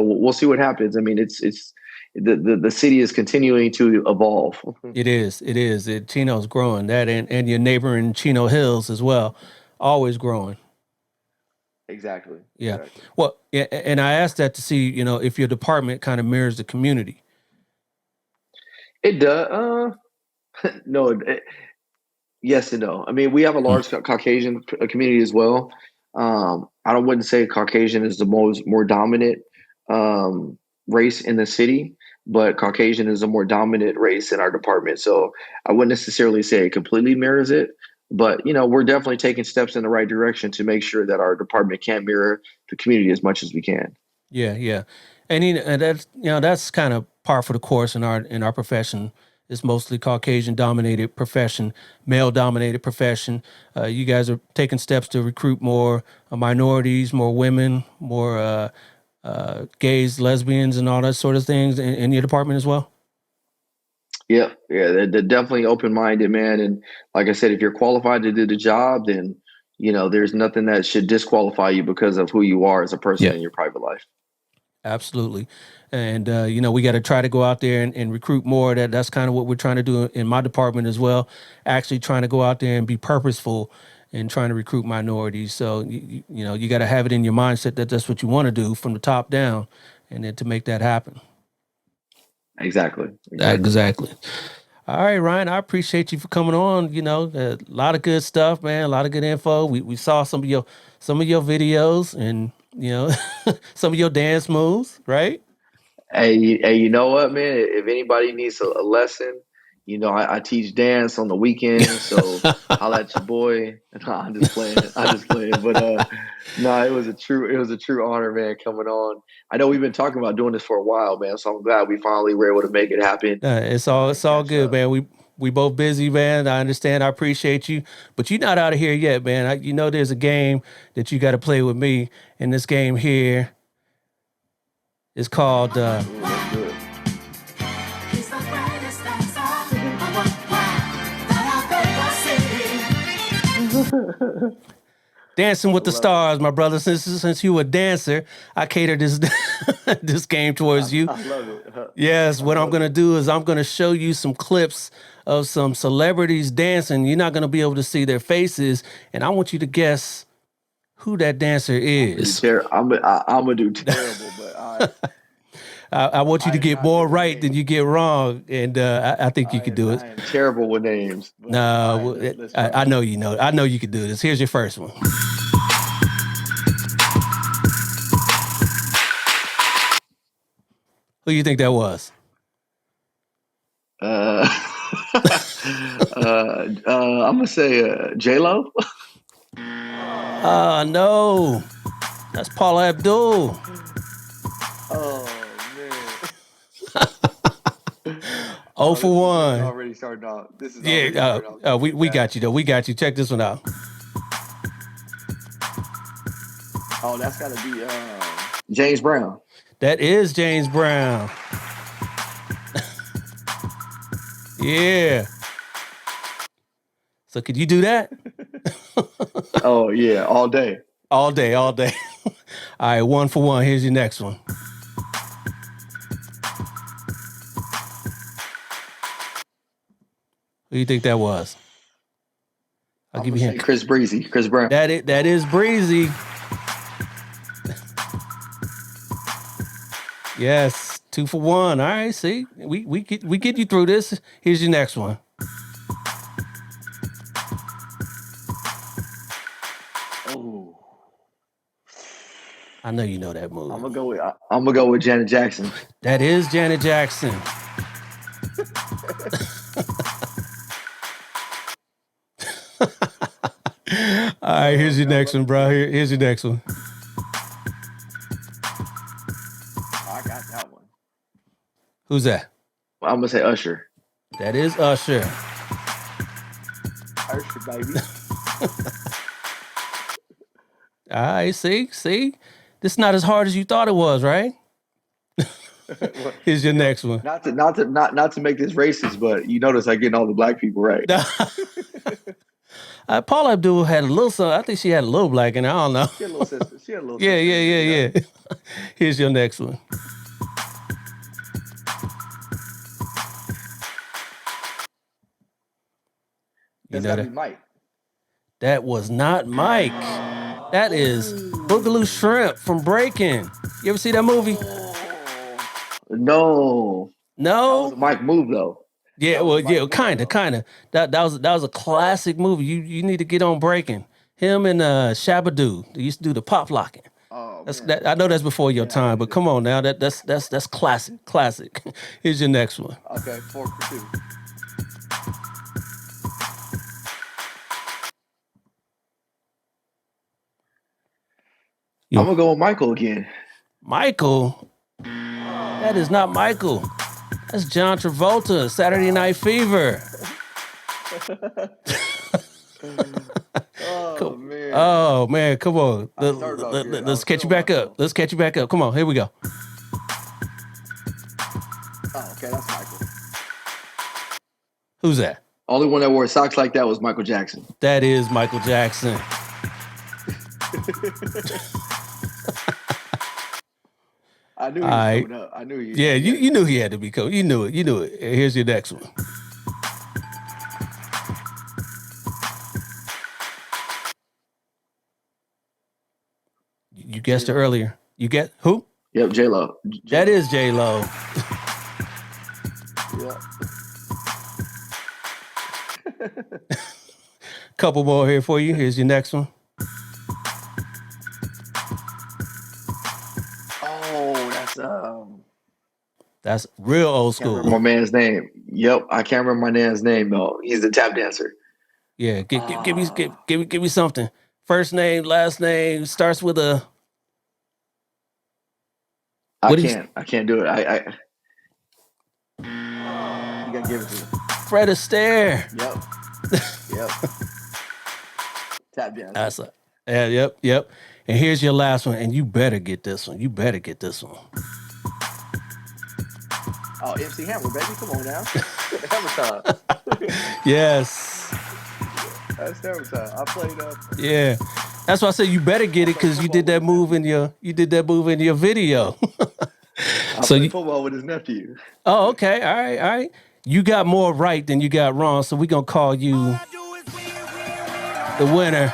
Speaker 1: we'll see what happens. I mean, it's the city is continuing to evolve.
Speaker 3: It is. It is. Chino's growing. That and your neighboring Chino Hills as well, always growing.
Speaker 1: Exactly.
Speaker 3: Yeah.
Speaker 1: Exactly.
Speaker 3: Well, and I asked that to see, if your department kind of mirrors the community.
Speaker 1: It does. No. Yes and no. I mean, we have a large Caucasian community as well. Wouldn't say Caucasian is the more dominant race in the city, but Caucasian is a more dominant race in our department. So I wouldn't necessarily say it completely mirrors it, but we're definitely taking steps in the right direction to make sure that our department can mirror the community as much as we can.
Speaker 3: Yeah, yeah, and that's kind of par for the course in our profession. It's mostly Caucasian dominated profession, male dominated profession. You guys are taking steps to recruit more minorities, more women, more gays, lesbians, and all that sort of things in your department as well.
Speaker 1: Yeah, yeah, they're definitely open minded, man. And like I said, if you're qualified to do the job, then there's nothing that should disqualify you because of who you are as a person
Speaker 3: Yeah.
Speaker 1: in your private life.
Speaker 3: Absolutely. And, we got to try to go out there and recruit more. That's kind of what we're trying to do in my department as well. Actually trying to go out there and be purposeful and trying to recruit minorities. So, you got to have it in your mindset that that's what you want to do from the top down and then to make that happen.
Speaker 1: Exactly.
Speaker 3: Exactly. All right, Ryan, I appreciate you for coming on. A lot of good stuff, man. A lot of good info. We saw some of your videos and, some of your dance moves, right?
Speaker 1: Hey, you know what, man? If anybody needs a lesson, I teach dance on the weekends, so holla at your boy. No, I'm just playing. But no, it was a true honor, man, coming on. I know we've been talking about doing this for a while, man. So I'm glad we finally were able to make it happen.
Speaker 3: It's all good, man. We both busy, man. I understand. I appreciate you, but you're not out of here yet, man. There's a game that you got to play with me, and this game here is called. Dancing with the Stars, my brother. Since you a dancer, I cater this this game towards you.
Speaker 1: I love it.
Speaker 3: Yes, what I'm gonna do is I'm gonna show you some clips of some celebrities dancing. You're not gonna be able to see their faces, and I want you to guess who that dancer is.
Speaker 1: I'm gonna do terrible, but
Speaker 3: I want you to get more right than you get wrong, and I think you could do it.
Speaker 1: I am terrible with names.
Speaker 3: No, I know you know. I know you could do this. Here's your first one. Who do you think that was?
Speaker 1: I'm gonna say J Lo.
Speaker 3: No, that's Paula Abdul.
Speaker 1: Oh man.
Speaker 3: Oh, for
Speaker 1: This is
Speaker 3: one.
Speaker 1: already starting off. This is already
Speaker 3: Yeah,
Speaker 1: starting off.
Speaker 3: we got you though. We got you. Check this one out.
Speaker 1: Oh, that's got to be James Brown.
Speaker 3: That is James Brown. Yeah. So could you do that?
Speaker 1: Oh yeah, all day.
Speaker 3: All day, all day. All right, 1 for 1. Here's your next one. Who do you think that was? I'll give you a hint.
Speaker 1: Chris Breezy, Chris Brown.
Speaker 3: That is Breezy. Yes, 2 for 1. All right, see, we get you through this. Here's your next one.
Speaker 1: Oh,
Speaker 3: I know you know that movie.
Speaker 1: I'm gonna go with Janet Jackson.
Speaker 3: That is Janet Jackson. All right, here's your next one, bro. Here's your next one.
Speaker 1: I got that one.
Speaker 3: Who's that?
Speaker 1: I'm gonna say Usher.
Speaker 3: That is Usher.
Speaker 1: Usher, baby.
Speaker 3: All right, see, this is not as hard as you thought it was, right? Here's your next one.
Speaker 1: Not to make this racist, but you notice I getting all the black people right.
Speaker 3: Paula Abdul had a little son. I think she had a little black in her. I don't know.
Speaker 1: She had a little sister. She had a little
Speaker 3: Yeah,
Speaker 1: sister.
Speaker 3: yeah. Here's your next one.
Speaker 1: That's gotta be Mike.
Speaker 3: That was not Mike. That is Boogaloo Shrimp from Breaking. You ever see that movie?
Speaker 1: No. That was a
Speaker 3: No.
Speaker 1: Mike move though.
Speaker 3: Yeah, well, yeah, kind of. That was a classic movie. You need to get on Breaking. Him and Shabba-Doo. They used to do the pop locking.
Speaker 1: Oh,
Speaker 3: That, I know that's before your time, but come on now. That's classic. Here's your next one.
Speaker 1: Okay, 4 for 2. I'm gonna go with Michael again.
Speaker 3: Michael? That is not Michael. That's John Travolta, Saturday Night Fever.
Speaker 1: Oh man.
Speaker 3: Oh man, come on. Let's catch you back up. Let's catch you back up. Come on, here we go.
Speaker 1: Oh, okay, that's Michael.
Speaker 3: Who's that?
Speaker 1: Only one that wore socks like that was Michael Jackson.
Speaker 3: That is Michael Jackson.
Speaker 1: I knew he was coming up. I knew he.
Speaker 3: Yeah, you knew he had to be cool. You knew it. Here's your next one. You guessed it earlier. You get who?
Speaker 1: Yep, J Lo.
Speaker 3: That is J Lo.
Speaker 1: Yep.
Speaker 3: Couple more here for you. Here's your next one.
Speaker 1: Oh,
Speaker 3: That's real old school.
Speaker 1: my man's name. Yep, I can't remember my man's name though. He's the tap dancer.
Speaker 3: Yeah, give me something. First name, last name, starts with a.
Speaker 1: I can't do it. You gotta give it to me.
Speaker 3: Fred Astaire.
Speaker 1: Yep. Tap dancer.
Speaker 3: Yep. And here's your last one, and you better get this one.
Speaker 1: Oh, MC Hammer, baby, come on now. Hammer time.
Speaker 3: Yes.
Speaker 1: That's Hammer time. I played up.
Speaker 3: Yeah. That's why I said you better get it because you did that move in your video.
Speaker 1: I played football with his nephew.
Speaker 3: Oh, okay. All right. You got more right than you got wrong, so we're gonna call you the winner.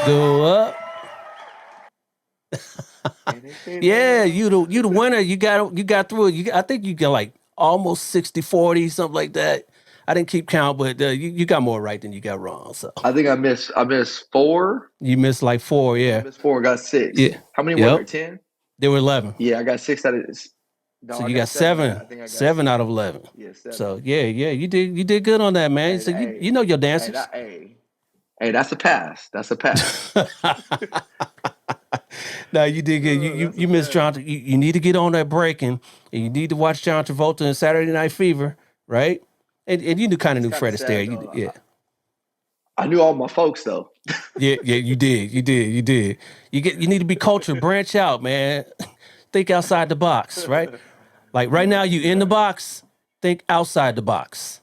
Speaker 3: Go up. Yeah, you the winner. You got through it. I think you got like almost 60-40, something like that. I didn't keep count, but you got more right than you got wrong. So
Speaker 1: I think I missed 4.
Speaker 3: You missed like 4, yeah.
Speaker 1: I missed 4 and got 6.
Speaker 3: Yeah.
Speaker 1: How many were there? 10?
Speaker 3: There were 11.
Speaker 1: Yeah, I got 6 out of. No,
Speaker 3: So
Speaker 1: I
Speaker 3: you
Speaker 1: got
Speaker 3: got seven.
Speaker 1: I think I got
Speaker 3: Seven out of 11.
Speaker 1: Yeah, 7.
Speaker 3: So yeah, you did good on that, man.
Speaker 1: Hey,
Speaker 3: So
Speaker 1: hey,
Speaker 3: you know your
Speaker 1: hey,
Speaker 3: dancers.
Speaker 1: hey, that's a pass. That's a pass.
Speaker 3: No, you did good. You missed John. You need to get on that breaking, and you need to watch John Travolta in Saturday Night Fever, right? And you kind of knew Fred Astaire. Yeah.
Speaker 1: I knew all my folks though.
Speaker 3: Yeah, you did. You need to be cultured, branch out, man. Think outside the box, right? Like right now, you in the box. Think outside the box.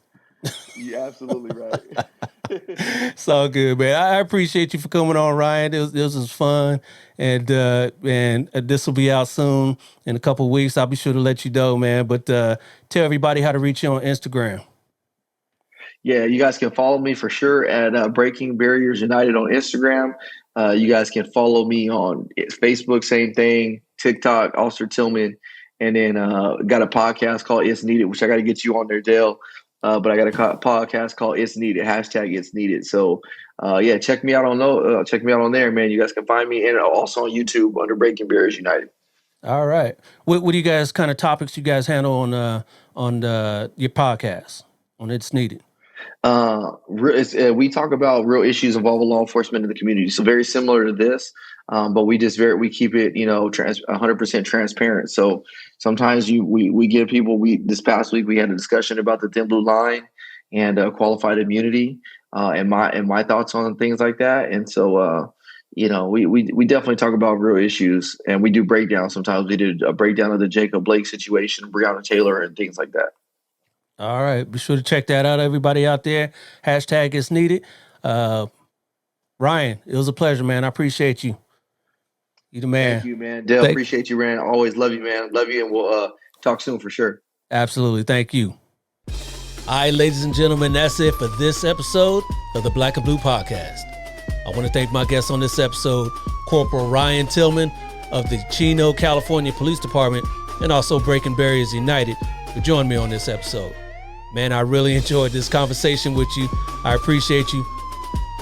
Speaker 1: You're absolutely right.
Speaker 3: It's all good, man. I appreciate you for coming on, Ryan. This was fun, and this will be out soon in a couple of weeks. I'll be sure to let you know, man. But tell everybody how to reach you on Instagram.
Speaker 1: Yeah, you guys can follow me for sure at Breaking Barriers United on Instagram. You guys can follow me on Facebook, same thing, TikTok, Officer Tillman. And then got a podcast called It's Needed, which I got to get you on there, Dale. But I got a podcast called It's Needed, #It's Needed. So yeah, check me out on there, man. You guys can find me, and also on YouTube under Breaking Barriers United.
Speaker 3: All right. What do you guys kind of topics you guys handle on your podcast on It's Needed?
Speaker 1: We talk about real issues involving law enforcement in the community. So very similar to this, but we keep it, 100% transparent. So sometimes we give people, this past week we had a discussion about the thin blue line and qualified immunity, and my thoughts on things like that. And so, we definitely talk about real issues, and we do breakdowns. Sometimes we did a breakdown of the Jacob Blake situation, Breonna Taylor, and things like that.
Speaker 3: All right. Be sure to check that out, everybody out there. #It's Needed. Ryan, it was a pleasure, man. I appreciate you. You the man.
Speaker 1: Thank you, man. Dale, appreciate you, Ryan. Always love you, man. Love you, and we'll talk soon for sure.
Speaker 3: Absolutely. Thank you. All right, ladies and gentlemen, that's it for this episode of the Black and Blue Podcast. I want to thank my guest on this episode, Corporal Ryan Tillman of the Chino, California Police Department, and also Breaking Barriers United, for joining me on this episode. Man, I really enjoyed this conversation with you. I appreciate you.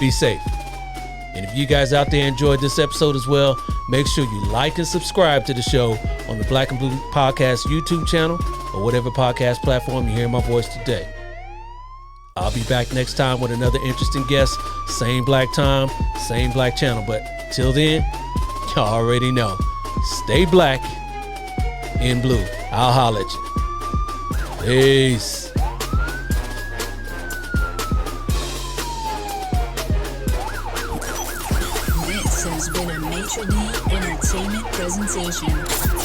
Speaker 3: Be safe. And if you guys out there enjoyed this episode as well, make sure you like and subscribe to the show on the Black and Blue Podcast YouTube channel or whatever podcast platform you hear my voice today. I'll be back next time with another interesting guest. Same black time, same black channel. But till then, y'all already know. Stay black in blue. I'll holler at you. Peace.
Speaker 7: This has been a Maitre D Entertainment presentation.